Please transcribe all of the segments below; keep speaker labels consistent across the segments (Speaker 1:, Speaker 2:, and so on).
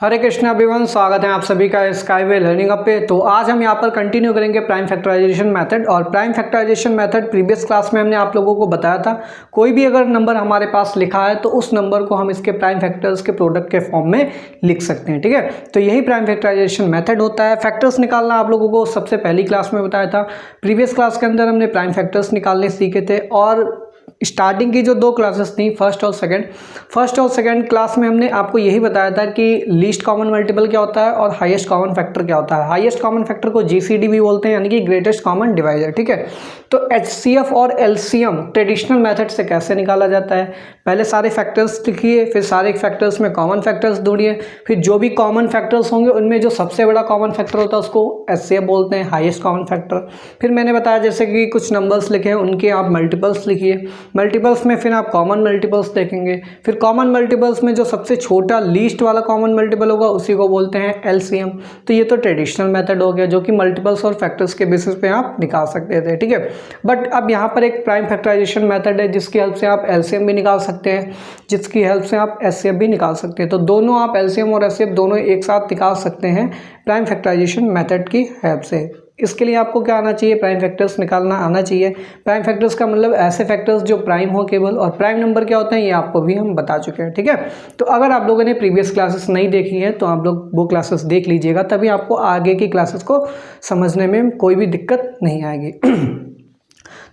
Speaker 1: हरे Krishna everyone, स्वागत है आप सभी का स्काईवे लर्निंग अप पे। तो आज हम यहाँ पर कंटिन्यू करेंगे प्राइम फैक्टराइजेशन मेथड। और prime factorisation method previous class में हमने आप लोगों को बताया था, कोई भी अगर नंबर हमारे पास लिखा है तो उस नंबर को हम इसके प्राइम फैक्टर्स के प्रोडक्ट के फॉर्म में लिख सकते हैं। ठीक है, तो यही प्राइम फैक्टराइजेशन मेथड होता है। फैक्टर्स निकालना आप लोगों को सबसे पहली क्लास में बताया था। प्रीवियस क्लास के अंदर हमने प्राइम फैक्टर्स निकालने सीखे थे और स्टार्टिंग की जो दो क्लासेस थी, फर्स्ट और सेकंड क्लास में हमने आपको यही बताया था कि लीस्ट कॉमन मल्टीपल क्या होता है और हाईएस्ट कॉमन फैक्टर क्या होता है। हाईएस्ट कॉमन फैक्टर को जीसीडी भी बोलते हैं, यानी कि ग्रेटेस्ट कॉमन डिवाइजर। ठीक है, तो एचसीएफ और एलसीएम ट्रेडिशनल मेथड से कैसे निकाला जाता है, पहले सारे फैक्टर्स लिखिए, फिर सारे फैक्टर्स में कॉमन फैक्टर्स ढूंढिए, फिर जो भी कॉमन फैक्टर्स होंगे उनमें जो सबसे बड़ा कॉमन फैक्टर होता है उसको एचसीएफ बोलते हैं, हाईएस्ट कॉमन फैक्टर। फिर मैंने बताया जैसे कि कुछ नंबर्स लिखे हैं उनके आप मल्टीपल्स लिखिए, मल्टीपल्स में फिर आप कॉमन मल्टीपल्स देखेंगे, फिर कॉमन मल्टीपल्स में जो सबसे छोटा लीस्ट वाला कॉमन मल्टीपल होगा उसी को बोलते हैं एलसीएम। तो ये तो ट्रेडिशनल मेथड हो गया जो कि मल्टीपल्स और फैक्टर्स के बेसिस पे आप निकाल सकते थे। ठीक है, बट अब यहाँ पर एक प्राइम फैक्टराइजेशन मेथड है जिसकी हेल्प से आप एलसीएम भी निकाल सकते हैं, जिसकी हेल्प से आप एचसीएफ भी निकाल सकते हैं। तो दोनों आप एलसीएम और एचसीएफ दोनों एक साथ निकाल सकते हैं प्राइम फैक्टराइजेशन मेथड की हेल्प से। इसके लिए आपको क्या आना चाहिए, प्राइम फैक्टर्स निकालना आना चाहिए। प्राइम फैक्टर्स का मतलब ऐसे फैक्टर्स जो प्राइम हो केवल, और प्राइम नंबर क्या होते हैं ये आपको भी हम बता चुके हैं। ठीक है, तो अगर आप लोगों ने प्रीवियस क्लासेस नहीं देखी है तो आप लोग वो क्लासेस देख लीजिएगा, तभी आपको आगे की क्लासेस को समझने में कोई भी दिक्कत नहीं आएगी।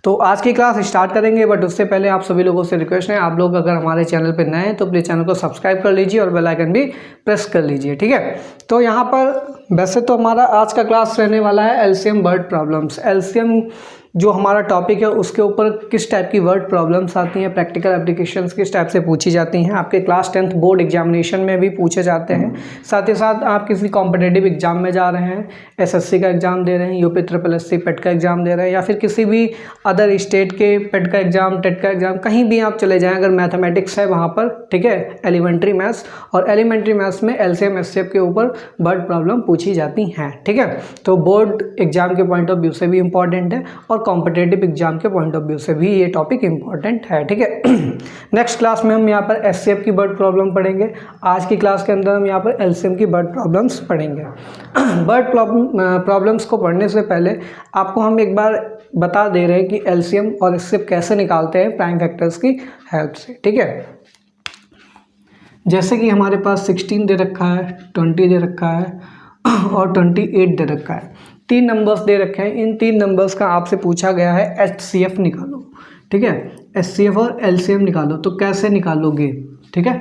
Speaker 1: तो आज की क्लास स्टार्ट करेंगे, बट उससे पहले आप सभी लोगों से रिक्वेस्ट है, आप लोग अगर हमारे चैनल पर नए हैं तो प्लीज़ चैनल को सब्सक्राइब कर लीजिए और बेल आइकन भी प्रेस कर लीजिए। ठीक है, तो यहाँ पर वैसे तो हमारा आज का क्लास रहने वाला है एलसीएम वर्ड प्रॉब्लम्स। एलसीएम जो हमारा टॉपिक है उसके ऊपर किस टाइप की वर्ड प्रॉब्लम्स आती हैं, प्रैक्टिकल एप्लीकेशंस किस टाइप से पूछी जाती हैं, आपके क्लास 10th बोर्ड एग्जामिनेशन में भी पूछे जाते हैं। साथ ही साथ आप किसी कॉम्पिटेटिव एग्जाम में जा रहे हैं, एसएससी का एग्ज़ाम दे रहे हैं, यूपी SSC पेट का एग्ज़ाम दे रहे हैं, या फिर किसी भी अदर स्टेट के पेट का एग्ज़ाम, टेट का एग्ज़ाम, कहीं भी आप चले जाएँ, अगर मैथमेटिक्स है वहाँ पर, ठीक है, एलिमेंट्री मैथ्स, और एलिमेंट्री मैथ्स में एलसीएम एचसीएफ के ऊपर वर्ड प्रॉब्लम पूछी जाती हैं। ठीक है, तो बोर्ड एग्जाम के पॉइंट ऑफ व्यू से भी इंपॉर्टेंट है और कॉम्पिटेटिव एग्जाम के पॉइंट ऑफ व्यू से भी ये टॉपिक इंपॉर्टेंट है। ठीक है, नेक्स्ट क्लास में हम यहाँ पर एचसीएफ की वर्ड प्रॉब्लम पढ़ेंगे। आज की क्लास के अंदर हम यहाँ पर एलसीएम की वर्ड प्रॉब्लम्स पढ़ेंगे। वर्ड प्रॉब्लम्स को पढ़ने से पहले आपको हम एक बार बता दे रहे हैं कि एलसीएम और एचसीएफ कैसे निकालते हैं प्राइम फैक्टर्स की हेल्प से। ठीक है, जैसे कि हमारे पास 16 दे रखा है, 20 दे रखा है और 28 दे रखा है। तीन नंबर्स दे रखे हैं, इन तीन नंबर्स का आपसे पूछा गया है एचसीएफ निकालो। ठीक है, एचसीएफ और एलसीएम निकालो, तो कैसे निकालोगे? ठीक है,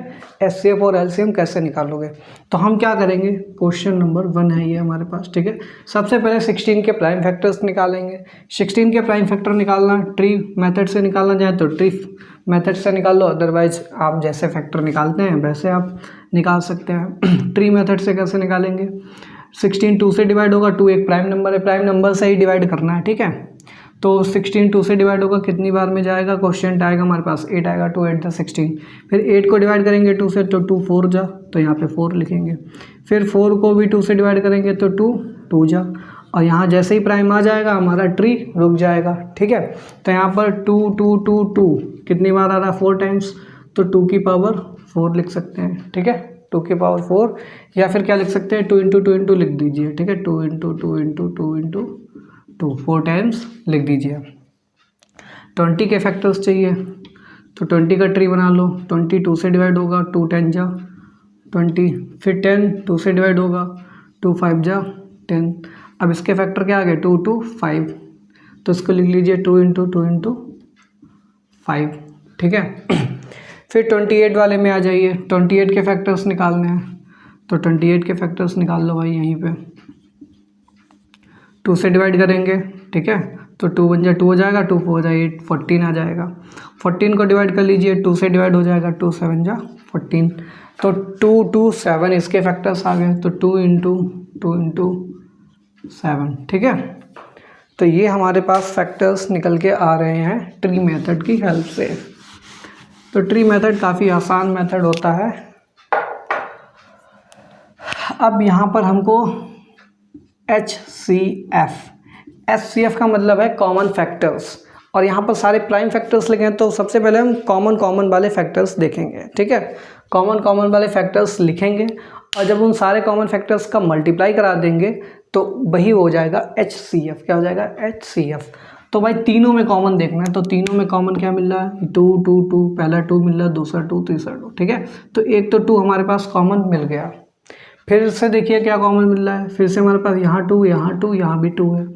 Speaker 1: एचसीएफ और एलसीएम कैसे निकालोगे? तो हम क्या करेंगे, क्वेश्चन नंबर 1 है ये हमारे पास। ठीक है, सबसे पहले 16 के प्राइम फैक्टर्स निकालेंगे। 16 के प्राइम फैक्टर निकालना ट्री मेथड से निकालना चाहे तो ट्री मेथड से निकाल लो, अदरवाइज आप जैसे फैक्टर निकालते हैं वैसे आप निकाल सकते हैं। ट्री मेथड से कैसे निकालेंगे, 16 2 से डिवाइड होगा, 2 एक प्राइम नंबर है, प्राइम नंबर से ही डिवाइड करना है। ठीक है, तो 16 2 से डिवाइड होगा, कितनी बार में जाएगा, क्वेश्चन आएगा हमारे पास 8 आएगा, 2 8 16। फिर 8 को डिवाइड करेंगे 2 से तो 2 4 जा, तो यहाँ पे 4 लिखेंगे। फिर 4 को भी 2 से डिवाइड करेंगे तो 2 2 जा, और यहाँ जैसे ही प्राइम आ जाएगा हमारा ट्री रुक जाएगा। ठीक है, तो यहाँ पर 2 2 2 2 कितनी बार आ रहा है, 4 टाइम्स, तो 2 की पावर 4 लिख सकते हैं। ठीक है, 2 की पावर 4, या फिर क्या लिख सकते हैं, 2 × 2 × 2 लिख दीजिए। ठीक है, 2 × 2 × 2 × 2 4 टाइम्स लिख दीजिए। 20 के फैक्टर्स चाहिए तो 20 का ट्री बना लो। 20 2 से डिवाइड होगा, 2 10 जा 20, फिर 10 2 से डिवाइड होगा, 2 5 जा 10। अब इसके फैक्टर क्या आ गए, 2 2 5, तो इसको लिख लीजिए 2 × 2 × 5। ठीक है, फिर 28 वाले में आ जाइए। 28 के फैक्टर्स निकालने हैं, तो 28 के फैक्टर्स निकाल लो भाई यहीं पे। 2 से डिवाइड करेंगे, ठीक है, तो 2 1 जा 2 हो जाएगा, 2 4 जा 8 14 आ जाएगा। 14 को डिवाइड कर लीजिए, 2 से डिवाइड हो जाएगा, 2 7 जा 14, तो 2 2 7 इसके फैक्टर्स आ गए, तो 2 × 2 × 7। ठीक है, तो ये हमारे पास फैक्टर्स निकल के आ रहे हैं ट्री मेथड की हेल्प से। तो ट्री मेथड काफ़ी आसान मेथड होता है। अब यहाँ पर हमको एचसीएफ का मतलब है कॉमन फैक्टर्स, और यहाँ पर सारे प्राइम फैक्टर्स लिखे हैं, तो सबसे पहले हम कॉमन वाले फैक्टर्स देखेंगे। ठीक है, कॉमन वाले फैक्टर्स लिखेंगे और जब उन सारे कॉमन फैक्टर्स का मल्टीप्लाई करा देंगे तो वही हो जाएगा HCF। क्या हो जाएगा? HCF। तो भाई तीनों में कॉमन देखना है, तो तीनों में कॉमन क्या मिल रहा है? 2 2 2, पहला 2 मिल रहा है, दूसरा 2, तीसरा 2, ठीक है। तो एक तो 2 हमारे पास कॉमन मिल गया। फिर से देखिए क्या कॉमन मिल रहा है, फिर से हमारे पास यहाँ 2, यहाँ 2, यहाँ भी 2 है,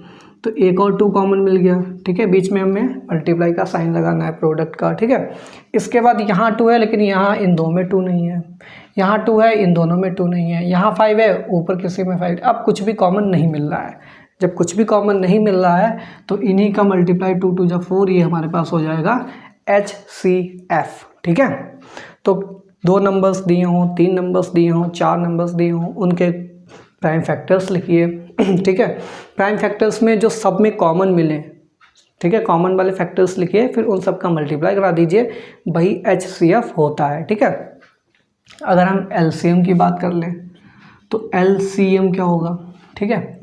Speaker 1: तो एक और 2 कॉमन मिल गया, ठीक है। बीच में हमें मल्टीप्लाई का साइन लगाना है प्रोडक्ट का, ठीक है। इसके बाद यहाँ 2 है, लेकिन यहाँ इन दो में 2 नहीं है, यहाँ 2 है, इन दोनों में 2 नहीं है, यहाँ 5 है, ऊपर किसी में 5। अब कुछ भी कॉमन नहीं मिल रहा है। जब कुछ भी कॉमन नहीं मिल रहा है तो इन्हीं का मल्टीप्लाई 2 2 जा 4, ये हमारे पास हो जाएगा HCF, ठीक है। तो 2 नंबर्स दिए हों, 3 नंबर्स दिए हों, 4 नंबर्स दिए हों, उनके प्राइम फैक्टर्स लिखिए, ठीक है। प्राइम फैक्टर्स में जो सब में कॉमन मिले, ठीक है, कॉमन वाले फैक्टर्स लिखिए, फिर उन सब का मल्टीप्लाई करा दीजिए, वही HCF होता है, ठीक है। अगर हम LCM की बात कर लें तो LCM क्या होगा, ठीक है।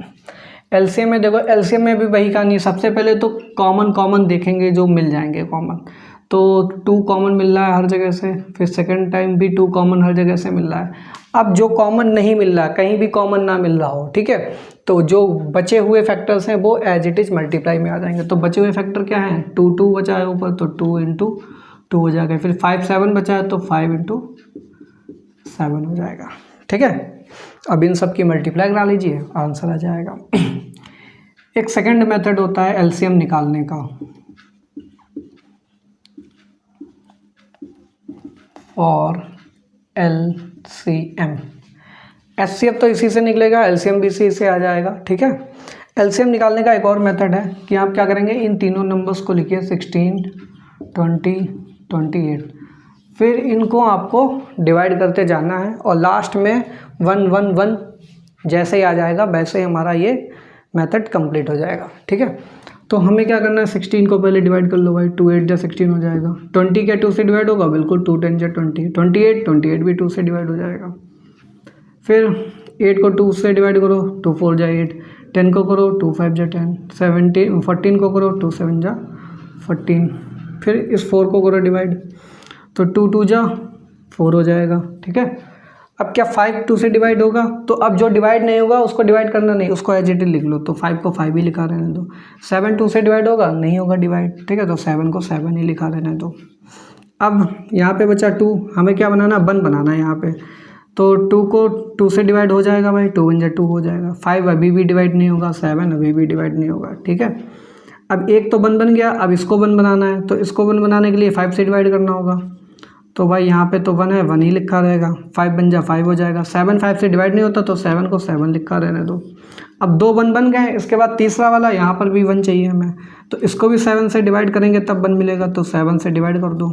Speaker 1: LCM में देखो, LCM में भी वही कहानी है। सबसे पहले तो कॉमन देखेंगे जो मिल जाएंगे कॉमन, तो 2 कॉमन मिल रहा है हर जगह से, फिर सेकंड टाइम भी 2 कॉमन हर जगह से मिल रहा है। अब जो कॉमन नहीं मिल रहा, कहीं भी कॉमन ना मिल रहा हो, ठीक है, तो जो बचे हुए फैक्टर्स हैं वो एज इट इज़ मल्टीप्लाई में आ जाएंगे। तो बचे हुए फैक्टर क्या हैं? 2 2 बचा है ऊपर, तो 2 × 2 हो जाएगा। फिर 5 7 बचा है, तो 5 × 7 हो जाएगा, ठीक है। अब इन सब की मल्टीप्लाई करा लीजिए, आंसर आ जाएगा। एक सेकंड मेथड होता है LCM निकालने का, और LCM। HCF तो इसी से निकलेगा, LCM भी इसी से आ जाएगा, ठीक है। LCM निकालने का एक और मेथड है कि आप क्या करेंगे, इन तीनों नंबर्स को लिखिए 16 20 28, फिर इनको आपको डिवाइड करते जाना है, और लास्ट में 1 1 1 जैसे ही आ जाएगा वैसे ही हमारा ये मेथड कंप्लीट हो जाएगा, ठीक है। तो हमें क्या करना है, 16 को पहले डिवाइड कर लो भाई, 2 8 जा 16 हो जाएगा। 20 क्या 2 से डिवाइड होगा? बिल्कुल, 2 10 जा 20, 28 भी 2 से डिवाइड हो जाएगा। फिर 8 को 2 से डिवाइड करो, 2 4 जा 8, 10 को करो 2 5 जा 10, 14 को करो 2 7 जा 14, फिर इस 4 को करो डिवाइड, तो 2 2 जा 4 हो जाएगा, ठीक है। अब क्या 5 2 से डिवाइड होगा? तो अब जो डिवाइड नहीं होगा उसको डिवाइड करना नहीं, उसको एज इट इज लिख लो, तो 5 को 5 ही लिखा रहने दो। 7 2 से डिवाइड होगा? नहीं होगा डिवाइड, ठीक है, तो 7 को 7 ही लिखा रहने दो। अब यहाँ पे बचा 2, हमें क्या बनाना? 1 बनाना है यहाँ पे, तो 2 को 2 से डिवाइड हो जाएगा भाई, 2 1 जा 2 हो जाएगा। 5 अभी भी डिवाइड नहीं होगा, 7 अभी भी डिवाइड नहीं होगा, ठीक है। अब एक तो 1 बन गया, अब इसको 1 बनाना है, तो इसको 1 बनाने के लिए 5 से डिवाइड करना होगा, तो भाई यहाँ पे तो 1 है, 1 ही लिखा रहेगा। 5 बन जा 5 हो जाएगा। 7 5 से डिवाइड नहीं होता, तो 7 को 7 लिखा रहने दो। अब 2 1 बन गए, इसके बाद तीसरा वाला यहाँ पर भी 1 चाहिए हमें, तो इसको भी 7 से डिवाइड करेंगे तब 1 मिलेगा, तो 7 से डिवाइड कर दो,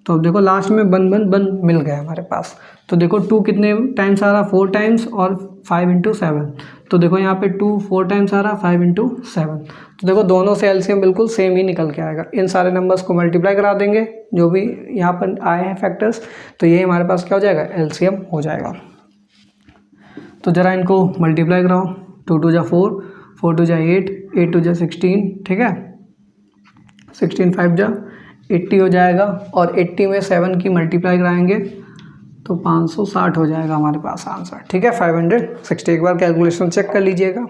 Speaker 1: तो देखो लास्ट में 1 1 1 मिल गया हमारे पास। तो देखो 2 कितने टाइम्स आ रहा? 4 टाइम्स, और 5 × 7, तो देखो यहाँ पे 2 4 टाइम्स आ रहा, 5 × 7, तो देखो दोनों से LCM बिल्कुल सेम ही निकल के आएगा। इन सारे नंबर्स को मल्टीप्लाई करा देंगे जो भी यहाँ पर आए हैं फैक्टर्स, तो ये हमारे पास क्या हो जाएगा? LCM हो जाएगा। तो ज़रा इनको मल्टीप्लाई कराओ, 2 2 जा 4, 4 2 जा 8, 8 2 जा 16, ठीक है, 16 5 जा 80 हो जाएगा, और 80 में 7 की मल्टीप्लाई कराएंगे तो 560 हो जाएगा हमारे पास आंसर, ठीक है, 560। एक बार कैलकुलेशन चेक कर लीजिएगा।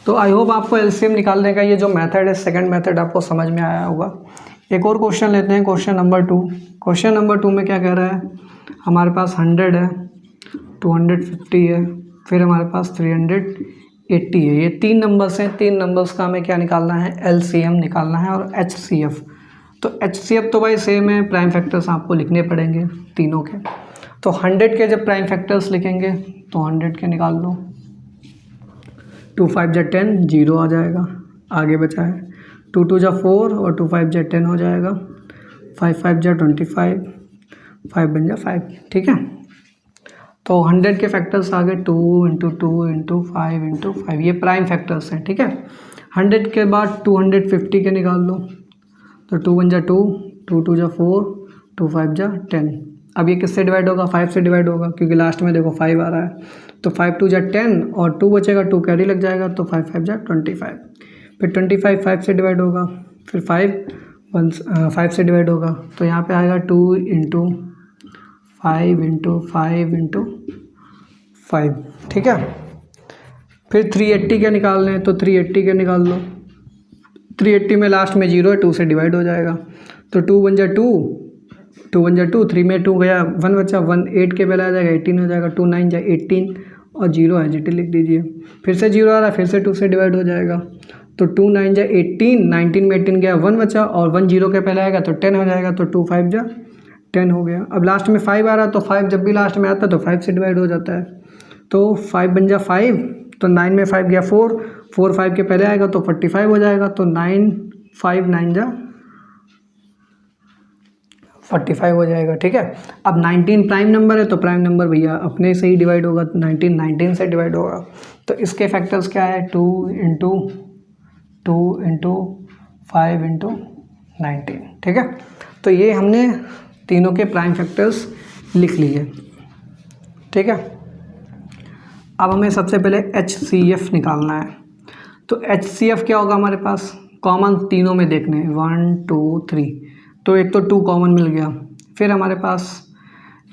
Speaker 1: तो आई होप आपको LCM निकालने का ये जो मेथड है, सेकंड मेथड, आपको समझ में आया होगा। एक और क्वेश्चन लेते हैं, क्वेश्चन नंबर 2। क्वेश्चन नंबर 2 में क्या कह रहा है? हमारे पास 100 है, 250 है, फिर हमारे पास 380 है। ये 3 नंबर्स हैं, 3 नंबर्स का हमें क्या निकालना है? LCM निकालना है, और HCF। तो HCF तो भाई सेम है, प्राइम फैक्टर्स आपको लिखने पड़ेंगे तीनों के। तो 100 के जब प्राइम फैक्टर्स लिखेंगे तो 100 के निकाल लो, 2 5 जा 10, 0 आ जाएगा, आगे बचा है 2 2 जा 4, और 2 5 जा 10 हो जाएगा, 5 5 जा 25, 5 बन जा 5, ठीक है। तो 100 के फैक्टर्स आ गए 2 × 2 × 5 × 5, ये प्राइम फैक्टर्स हैं, ठीक है। 100 के बाद 250 के निकाल लो, तो 2 1 जा 2, 2 2 जा 4, 2 5 जा 10। अब ये किससे डिवाइड होगा? 5 से डिवाइड होगा, क्योंकि लास्ट में देखो 5 आ रहा है, तो 5 2 जा 10, और 2 बचेगा, 2 कैरी लग जाएगा, तो 5 5 जा 25। फिर 25 5 से डिवाइड होगा, फिर 5 से डिवाइड होगा, तो यहाँ पे आएगा 2 × 5 इंटू 5 इंटू 5, ठीक है। फिर 380 के निकालने हैं तो 380 के निकाल लो। 380 में लास्ट में 0 है, 2 से डिवाइड हो जाएगा, तो 2 1 जा 2, 2 1 जा 2, 3 में 2 गया, 1 बचा, 1 8 के पहले आ जाएगा, 18 हो जाएगा, 2 9 जा 18 और 0 है, GT लिख दीजिए। फिर से 0 आ रहा है, फिर से 2 से डिवाइड हो जाएगा, तो 2 9 जा 18, 19 में 18 गया, 1 बचा और 1 0 के पहले आएगा तो 10 हो जाएगा, तो 2 5 जा 10 हो गया। अब लास्ट में 5 आ रहा है, तो 5 जब भी लास्ट में आता है तो 5 से डिवाइड हो जाता है, तो 5 बन जा 5, तो 9 में 5 गया 4, 4 5 के पहले आएगा तो 45 हो जाएगा, तो 9 5 9 जा 45 हो जाएगा, ठीक है। अब 19 प्राइम नंबर है, तो प्राइम नंबर भैया अपने से ही डिवाइड होगा, तो 19 से डिवाइड होगा, तो इसके फैक्टर्स क्या है, 2 इंटू 5 इंटू 19, ठीक है। तो ये हमने तीनों के प्राइम फैक्टर्स लिख लिए, ठीक है। अब हमें सबसे पहले HCF निकालना है, तो HCF क्या होगा हमारे पास, कॉमन तीनों में देखने हैं, 1 2 3, तो एक तो 2 कॉमन मिल गया, फिर हमारे पास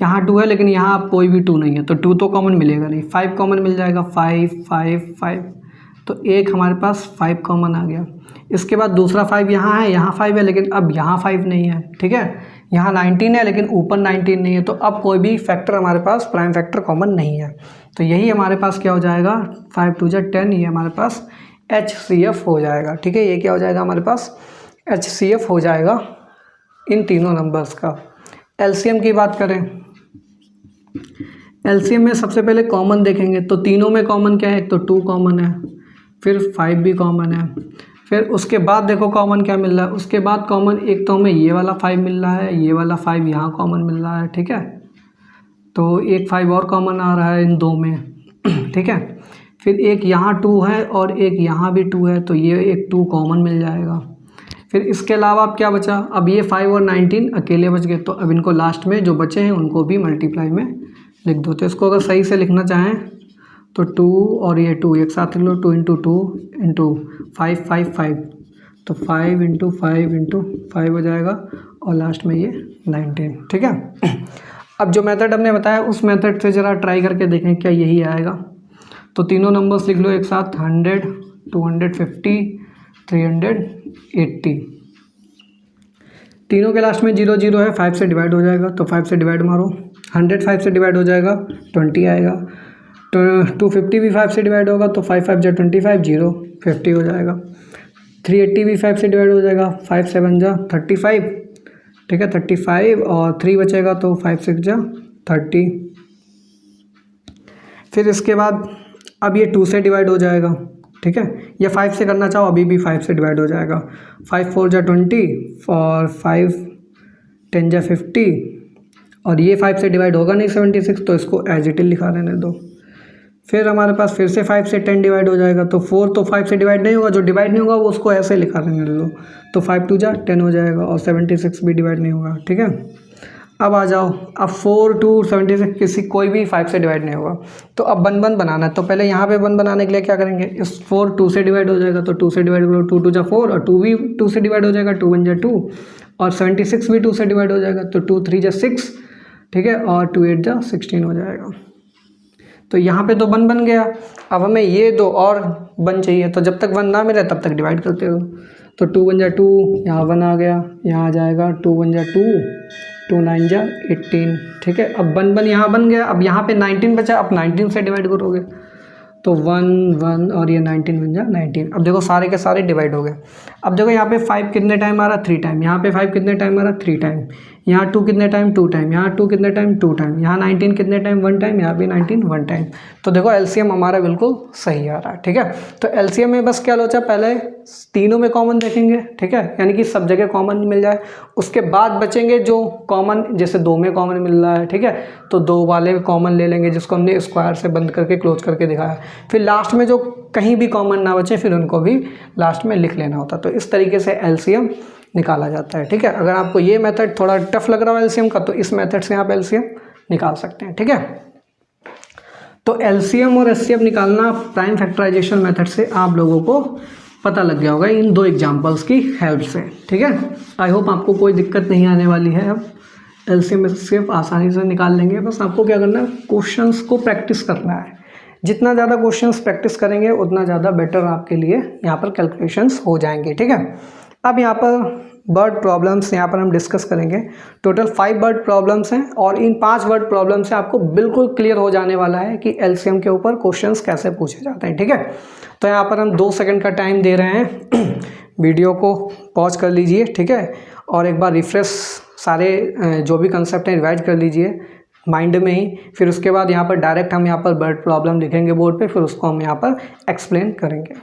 Speaker 1: यहाँ 2 है लेकिन यहाँ कोई भी 2 नहीं है, तो 2 तो कॉमन मिलेगा नहीं, 5 कॉमन मिल जाएगा, 5 5 5, तो एक हमारे पास 5 कॉमन आ गया। इसके बाद दूसरा 5 यहाँ है, यहाँ 5 है लेकिन अब यहाँ 5 नहीं है, ठीक है। यहाँ 19 है लेकिन ऊपर 19 नहीं है, तो अब कोई भी फैक्टर हमारे पास प्राइम फैक्टर कॉमन नहीं है, तो यही हमारे पास क्या हो जाएगा, 5 2 जा 10, ये हमारे पास HCF हो जाएगा, ठीक है। ये क्या हो जाएगा हमारे पास, HCF हो जाएगा इन तीनों नंबर्स का। LCM की बात करें, LCM में सबसे पहले कॉमन देखेंगे, तो तीनों में कॉमन क्या है, एक तो 2 कॉमन है, फिर 5 भी कॉमन है, फिर उसके बाद देखो कॉमन क्या मिल रहा है, उसके बाद कॉमन एक तो हमें ये वाला 5 मिल रहा है, ये वाला 5 यहाँ कॉमन मिल रहा है, ठीक है, तो एक 5 और कॉमन आ रहा है इन दो में, ठीक है। फिर एक यहाँ 2 है और एक यहाँ भी 2 है, तो ये एक 2 कॉमन मिल जाएगा। फिर इसके अलावा अब क्या बचा, अब ये 5 और 19 अकेले बच गए, तो अब इनको लास्ट में जो बचे हैं उनको भी मल्टीप्लाई में लिख दो। तो इसको अगर सही से लिखना चाहें तो 2 और ये 2 एक साथ लिख लो, 2 इंटू 2 इंटू 5 5 5, तो 5 इंटू 5 इंटू 5 हो जाएगा और लास्ट में ये 19, ठीक है। अब जो मेथड हमने बताया उस मेथड से ज़रा ट्राई करके देखें क्या यही आएगा, तो तीनों नंबर्स लिख लो एक साथ, 100 250 380, तीनों के लास्ट में 0 0 है, 5 से डिवाइड हो जाएगा, तो 5 से डिवाइड मारो, 100 5 से डिवाइड हो जाएगा 20 आएगा, तो 250 भी 5 से डिवाइड होगा, तो 5 5 जा 25, 0 50 हो जाएगा। 380 भी 5 से डिवाइड हो जाएगा, 5 7 जा 35, ठीक है 35, और 3 बचेगा तो 5 6 जा 30। फिर इसके बाद अब ये 2 से डिवाइड हो जाएगा, ठीक है, या 5 से करना चाहो अभी भी 5 से डिवाइड हो जाएगा, 5 4 जा 20 और 5 10 जा 50, और ये 5 से डिवाइड होगा नहीं 76, तो इसको एज इट इज लिखा रहने दो। फिर हमारे पास फिर से 5 से 10 डिवाइड हो जाएगा, तो 4 तो 5 से डिवाइड नहीं होगा, जो डिवाइड नहीं होगा वो उसको ऐसे लिखा रहने दो, तो 5 2 जा 10 हो जाएगा, और 76 भी डिवाइड नहीं होगा, ठीक है। अब आ जाओ, अब 4 2 76 किसी कोई भी 5 से डिवाइड नहीं होगा, तो अब 1 1 बनाना है, तो पहले यहाँ पे 1 बनाने के लिए क्या करेंगे, इस 4 2 से डिवाइड हो जाएगा, तो 2 से डिवाइड करो, 2 2 जा 4 और 2 भी 2 से डिवाइड हो जाएगा, 2 1 जा 2 और 76 भी 2 से डिवाइड हो जाएगा, तो 2 3 जा 6, ठीक है, और 2 8 जा 16 हो जाएगा। तो यहाँ पे तो 1 बन गया, अब हमें ये दो और 1 चाहिए, तो जब तक 1 ना मिले तब तक डिवाइड करते हो, तो 2 1 जा 2, यहाँ 1 आ गया, यहाँ आ जाएगा 2 1 जा 2, 2 9 जा 18, ठीक है। अब 1 1 यहाँ बन गया, अब यहाँ पे 19 बचा, अब 19 से डिवाइड करोगे, तो 1 1 और ये 19 बन जा 19। अब देखो सारे के सारे डिवाइड हो गए। अब देखो यहाँ पे 5 कितने टाइम आ रहा, 3 टाइम, यहाँ पे 5 कितने टाइम आ रहा, 3 टाइम, यहाँ 2 कितने टाइम, 2 टाइम, यहाँ 2 कितने टाइम, 2 टाइम, यहाँ 19 कितने टाइम, 1 टाइम, यहाँ भी 19 1 टाइम। तो देखो एलसीएम हमारा बिल्कुल सही आ रहा है, ठीक है। तो एलसीएम में बस क्या लोचा, पहले तीनों में कॉमन देखेंगे, ठीक है, यानी कि सब जगह कॉमन मिल जाए, उसके बाद बचेंगे जो कॉमन, जैसे 2 में कॉमन मिल रहा है, ठीक है, तो 2 वाले कॉमन ले लेंगे जिसको हमने स्क्वायर से बंद करके क्लोज करके दिखाया। फिर लास्ट में जो कहीं भी कॉमन ना बचे फिर उनको भी लास्ट में लिख लेना होता। तो इस तरीके से एलसीएम निकाला जाता है, ठीक है। अगर आपको ये मेथड थोड़ा टफ लग रहा है एलसीएम का, तो इस मेथड से आप एलसीएम निकाल सकते हैं, ठीक है। तो एलसीएम और एचसीएफ निकालना प्राइम फैक्टराइजेशन मेथड से आप लोगों को पता लग गया होगा इन 2 एग्जांपल्स की हेल्प से, ठीक है। आई होप आपको कोई दिक्कत नहीं आने वाली है अब एलसीएम एचसीएफ आसानी से निकाल लेंगे। बस आपको क्या करना है, क्वेश्चंस को प्रैक्टिस करना है। जितना ज़्यादा क्वेश्चंस प्रैक्टिस करेंगे उतना ज़्यादा बेटर आपके लिए यहाँ पर कैलकुलेशंस हो जाएंगे, ठीक है। अब यहाँ पर वर्ड प्रॉब्लम्स यहाँ पर हम डिस्कस करेंगे। टोटल 5 वर्ड प्रॉब्लम्स हैं और इन 5 वर्ड प्रॉब्लम से आपको बिल्कुल क्लियर हो जाने वाला है कि एलसीएम के ऊपर क्वेश्चंस कैसे पूछे जाते हैं, ठीक है। तो यहाँ पर हम 2 सेकंड का टाइम दे रहे हैं। वीडियो को पॉज कर लीजिए, ठीक है, और एक बार रिफ्रेश सारे जो भी कंसेप्ट हैं रिवाइज कर लीजिए माइंड में ही। फिर उसके बाद यहाँ पर डायरेक्ट हम यहाँ पर वर्ड प्रॉब्लम लिखेंगे बोर्ड पे, फिर उसको हम यहाँ पर एक्सप्लेन करेंगे।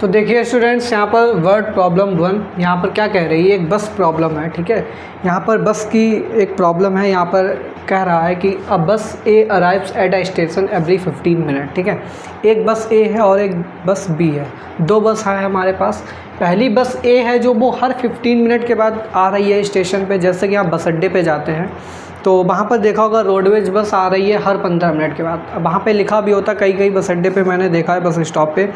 Speaker 1: तो देखिए स्टूडेंट्स, यहाँ पर वर्ड प्रॉब्लम 1 यहाँ पर क्या कह रही है, एक बस प्रॉब्लम है, ठीक है। यहाँ पर बस की एक प्रॉब्लम है। यहाँ पर कह रहा है कि a bus a arrives at a station every 15 minute, ठीक है। एक बस ए है और एक बस बी है, 2 बस है हमारे पास। पहली बस ए है जो वो हर 15 मिनट के बाद आ रही है स्टेशन पे। जैसे कि आप बस अड्डे पे जाते हैं तो वहाँ पर देखा होगा रोडवेज बस आ रही है हर 15 मिनट के बाद। अब वहाँ पे लिखा भी होता, कई बस अड्डे पे मैंने देखा है बस स्टॉप पे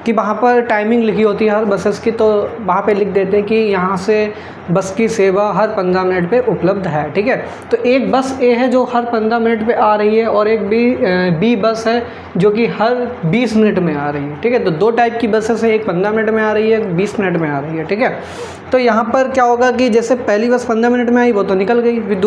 Speaker 1: कि वहाँ पर टाइमिंग लिखी होती है हर बसेस की, तो वहाँ पे लिख देते हैं कि यहाँ से बस की सेवा हर 15 मिनट पे उपलब्ध है, ठीक है। तो एक बस ए है जो हर 15 मिनट पे आ रही है और एक बी बस है जो कि हर 20 मिनट में आ रही है, ठीक है। तो 2 टाइप की बसेस है, एक 15 मिनट में आ रही है, एक 20 मिनट में आ रही है, ठीक है। तो यहाँ पर क्या होगा कि जैसे पहली बस 15 मिनट में आई वो तो निकल गई, फिर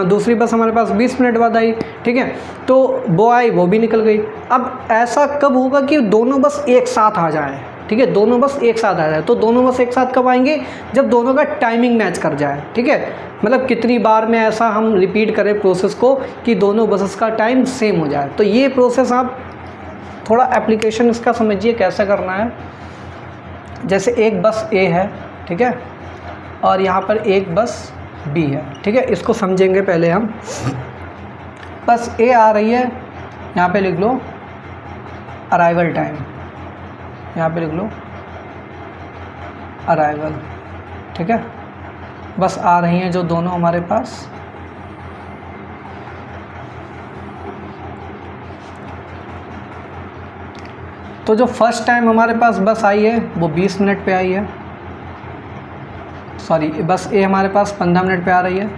Speaker 1: दूसरी बस हमारे पास 20 मिनट बाद आई, ठीक है। तो वो आई, वो भी निकल गई। अब ऐसा कब होगा कि दोनों बस एक साथ आ जाए, ठीक है, दोनों बस एक साथ आ जाए। तो दोनों बस एक साथ कब आएंगे, जब दोनों का टाइमिंग मैच कर जाए, ठीक है। मतलब कितनी बार में ऐसा हम रिपीट करें प्रोसेस को कि दोनों बसेस का टाइम सेम हो जाए। तो ये प्रोसेस आप थोड़ा एप्लीकेशन इसका समझिए कैसे करना है। जैसे एक बस ए है, ठीक है, और यहाँ पर एक बस बी है, ठीक है। इसको समझेंगे पहले हम। बस ए आ रही है, यहाँ पे लिख लो अराइवल टाइम, यहाँ पे लिख लो अराइवल, ठीक है। बस आ रही हैं जो दोनों हमारे पास। तो जो फर्स्ट टाइम हमारे पास बस आई है वो 20 मिनट पे आई है, सॉरी बस ए हमारे पास 15 मिनट पे आ रही है।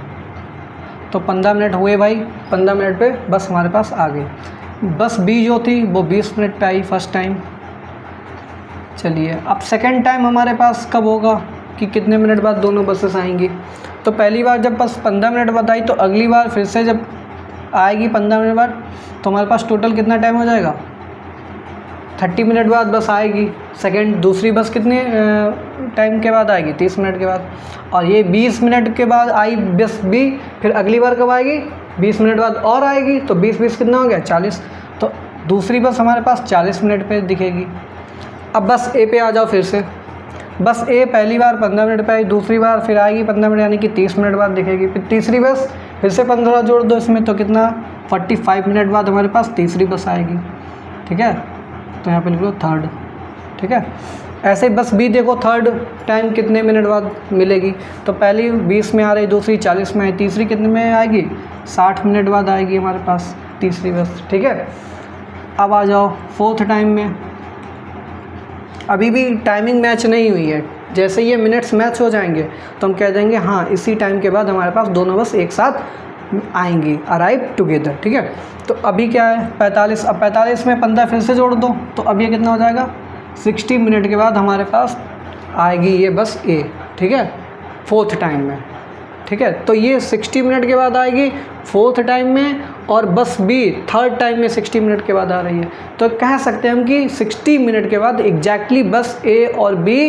Speaker 1: तो 15 मिनट हुए भाई, 15 मिनट पे बस हमारे पास आ गई। बस बी जो थी वो 20 मिनट पे आई फर्स्ट टाइम। चलिए अब सेकंड टाइम हमारे पास कब होगा कि कितने मिनट बाद दोनों बसेस आएंगी। तो पहली बार जब बस 15 मिनट बाद आई, तो अगली बार फिर से जब आएगी 15 मिनट बाद, तो हमारे पास टोटल कितना टाइम हो जाएगा, 30 मिनट बाद बस आएगी। दूसरी बस कितने टाइम के बाद आएगी, 30 मिनट के बाद। और ये 20 मिनट के बाद आई बस बी, फिर अगली बार कब आएगी, 20 मिनट बाद और आएगी। तो 20 कितना हो गया, 40। तो दूसरी बस हमारे पास 40 मिनट पे दिखेगी। अब बस ए पे आ जाओ फिर से। बस ए पहली बार 15 मिनट पे आई, दूसरी बार फिर आएगी 15 मिनट, यानी कि 30 मिनट बाद दिखेगी। फिर तीसरी बस फिर से 15 जोड़ दो इसमें, तो कितना 45 मिनट बाद हमारे पास तीसरी बस आएगी, ठीक है। तो यहाँ पे लिख लो थर्ड, ठीक है। ऐसे ही बस बी देखो थर्ड टाइम कितने मिनट बाद मिलेगी। तो पहली 20 में आ रही, दूसरी 40 में आई, तीसरी कितने में आएगी, 60 मिनट बाद आएगी हमारे पास तीसरी बस, ठीक है। अब आ जाओ फोर्थ टाइम में। अभी भी टाइमिंग मैच नहीं हुई है। जैसे ये मिनट्स मैच हो जाएंगे तो हम कह देंगे हाँ इसी टाइम के बाद हमारे पास दोनों बस एक साथ आएंगी, अराइव टुगेदर, ठीक है। तो अभी क्या है 45, अब 45 में 15 फिर से जोड़ दो, तो अब ये कितना हो जाएगा, 60 मिनट के बाद हमारे पास आएगी ये बस ए, ठीक है, फोर्थ टाइम में, ठीक है। तो ये 60 मिनट के बाद आएगी फोर्थ टाइम में, और बस बी थर्ड टाइम में 60 मिनट के बाद आ रही है। तो कह सकते हैं हम कि 60 मिनट के बाद एग्जैक्टली बस ए और बी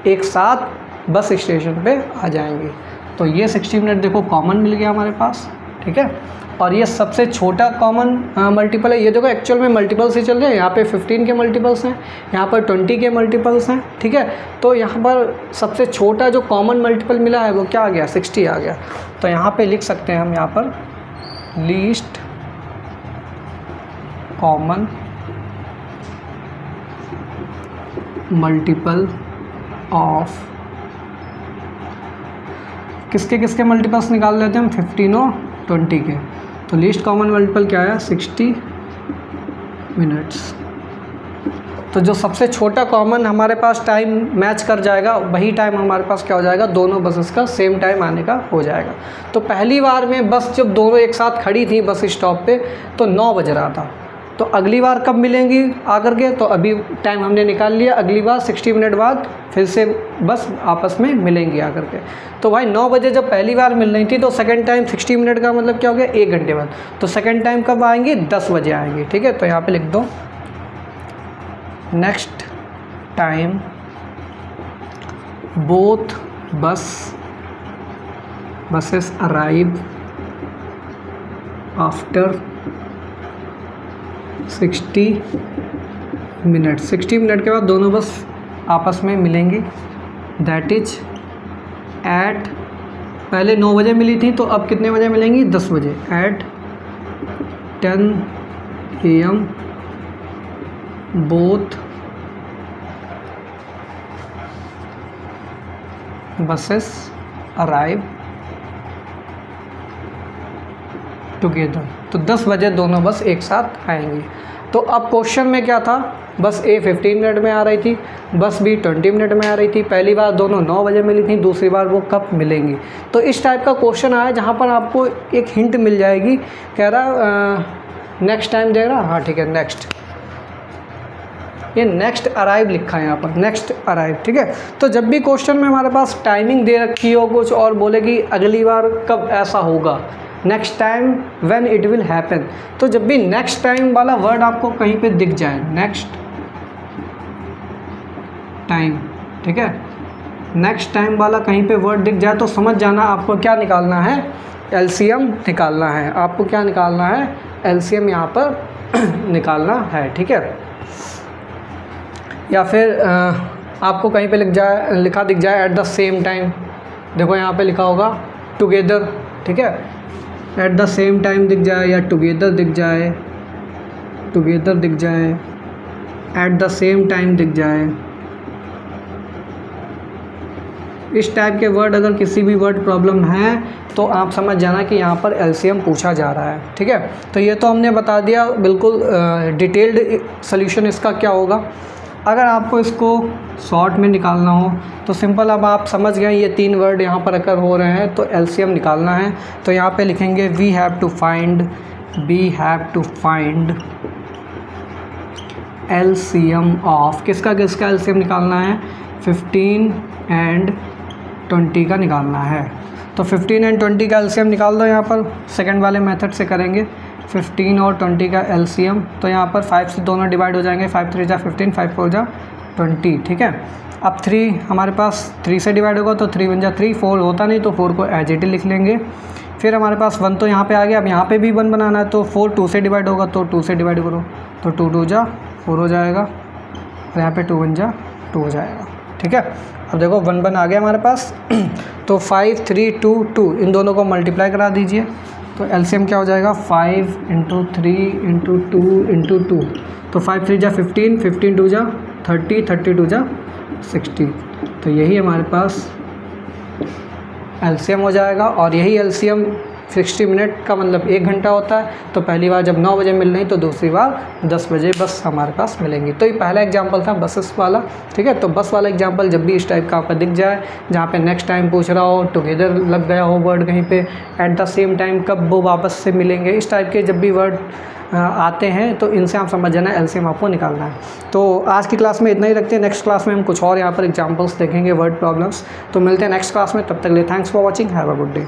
Speaker 1: एक साथ बस स्टेशन पे आ जाएंगी। तो ये 60 मिनट देखो कॉमन मिल गया हमारे पास, ठीक है। और ये सबसे छोटा कॉमन मल्टीपल है। ये देखो एक्चुअल में मल्टीपल्स ही चल रहे हैं, यहाँ पे 15 के मल्टीपल्स हैं, यहाँ पर 20 के मल्टीपल्स हैं, ठीक है। तो यहाँ पर सबसे छोटा जो कॉमन मल्टीपल मिला है वो क्या आ गया, 60 आ गया। तो यहाँ पे लिख सकते हैं हम यहाँ पर लीस्ट कॉमन मल्टीपल ऑफ, किसके किसके मल्टीपल्स निकाल लेते हैं हम, 15 और 20 के। तो लीस्ट कॉमन मल्टीपल क्या है, 60 मिनट्स, तो जो सबसे छोटा कॉमन हमारे पास टाइम मैच कर जाएगा वही टाइम हमारे पास क्या हो जाएगा, दोनों बसेस का सेम टाइम आने का हो जाएगा। तो पहली बार में बस जब दोनों एक साथ खड़ी थी बस स्टॉप पे तो 9 बज रहा था। तो अगली बार कब मिलेंगी आकर के, तो अभी टाइम हमने निकाल लिया, अगली बार 60 मिनट बाद फिर से बस आपस में मिलेंगी आकर के। तो भाई 9 बजे जब पहली बार मिल रही थी तो सेकंड टाइम 60 मिनट का मतलब क्या हो गया, 1 घंटे बाद। तो सेकंड टाइम कब आएंगी, 10 बजे आएंगी। ठीक है, तो यहाँ पे लिख दो next time both buses arrive after 60 minute. 60 minute के बाद दोनों बस आपस में मिलेंगी। दैट इज एट, पहले 9 बजे मिली थी तो अब कितने बजे मिलेंगी, 10 बजे। At 10 AM both buses arrive together. तो 10 बजे दोनों बस एक साथ आएंगी। तो अब क्वेश्चन में क्या था, बस ए 15 मिनट में आ रही थी, बस बी 20 मिनट में आ रही थी। पहली बार दोनों 9 बजे मिली थी, दूसरी बार वो कब मिलेंगी। तो इस टाइप का क्वेश्चन आया जहाँ पर आपको एक हिंट मिल जाएगी। कह रहा नेक्स्ट टाइम दे रहा, हाँ ठीक है, नेक्स्ट, ये नेक्स्ट अराइव लिखा है यहाँ पर, नेक्स्ट अराइव। ठीक है, तो जब भी क्वेश्चन में हमारे पास टाइमिंग दे रखी हो कुछ और बोलेगी अगली बार कब ऐसा होगा, next time when it will happen, तो जब भी नेक्स्ट टाइम वाला वर्ड आपको कहीं पे दिख जाए, नेक्स्ट टाइम, ठीक है, नेक्स्ट टाइम वाला कहीं पे वर्ड दिख जाए तो समझ जाना आपको क्या निकालना है, एलसीएम निकालना है। आपको क्या निकालना है, एलसीएम यहाँ पर निकालना है। ठीक है, या फिर आपको कहीं पे लिखा दिख जाए एट द सेम टाइम, देखो यहाँ पे लिखा होगा टुगेदर। ठीक है, एट द सेम टाइम दिख जाए या टुगेदर दिख जाए, टुगेदर दिख जाए, एट द सेम टाइम दिख जाए, इस टाइप के वर्ड अगर किसी भी वर्ड प्रॉब्लम है तो आप समझ जाना कि यहाँ पर एलसीएम पूछा जा रहा है। ठीक है, तो ये तो हमने बता दिया बिल्कुल डिटेल्ड सॉल्यूशन इसका क्या होगा। अगर आपको इसको शॉर्ट में निकालना हो तो सिंपल, अब आप समझ गए ये 3 वर्ड यहाँ पर अगर हो रहे हैं तो एलसीएम निकालना है। तो यहाँ पे लिखेंगे we have to find LCM of, किसका एलसीएम निकालना है, 15 एंड 20 का निकालना है। तो 15 एंड 20 का एलसीएम निकाल दो। यहाँ पर सेकंड वाले मेथड से करेंगे 15 और 20 का एलसीएम। तो यहाँ पर 5 से दोनों डिवाइड हो जाएंगे, 5 3 जा 15, 5 4 जा 20। ठीक है, अब 3 हमारे पास 3 से डिवाइड होगा तो 3 1 जा 3, 4 होता नहीं तो 4 को एज इट लिख लेंगे। फिर हमारे पास 1 तो यहाँ पे आ गया, अब यहाँ पे भी 1 बनाना है तो 4 2 से डिवाइड होगा तो 2 से डिवाइड करो तो 2 2 जा 4 हो जाएगा और यहाँ पे 2 1 जा 2 हो जाएगा। ठीक है, अब देखो 1 1 आ गया हमारे पास तो 5 3 2 2 इन दोनों को मल्टीप्लाई करा दीजिए तो एलसीएम क्या हो जाएगा, 5 × 3 × 2 × 2, तो 5 3 जा 15, 15 2 जा 30, 30 2 जा 60। तो यही हमारे पास एलसीएम हो जाएगा। और यही एलसीएम 60 मिनट का मतलब 1 घंटा होता है। तो पहली बार जब 9 बजे मिल रही तो दूसरी बार 10 बजे बस हमारे पास मिलेंगी। तो ये पहला एग्जांपल था बसेस वाला। ठीक है, तो बस वाला एग्जांपल जब भी इस टाइप का आपका दिख जाए जहाँ पे नेक्स्ट टाइम पूछ रहा हो, टुगेदर लग गया हो वर्ड कहीं पे, एट द सेम टाइम कब वो वापस से मिलेंगे, इस टाइप के जब भी वर्ड आते हैं तो इनसे आप समझ जाना एलसीएम आपको निकालना है। तो आज की क्लास में इतना ही रखते हैं, नेक्स्ट क्लास में हम कुछ और यहाँ पर एग्जाम्पल्स देखेंगे वर्ड प्रॉब्लम्स। तो मिलते हैं नेक्स्ट क्लास में, तब तक के लिए thanks for watching, have a good day.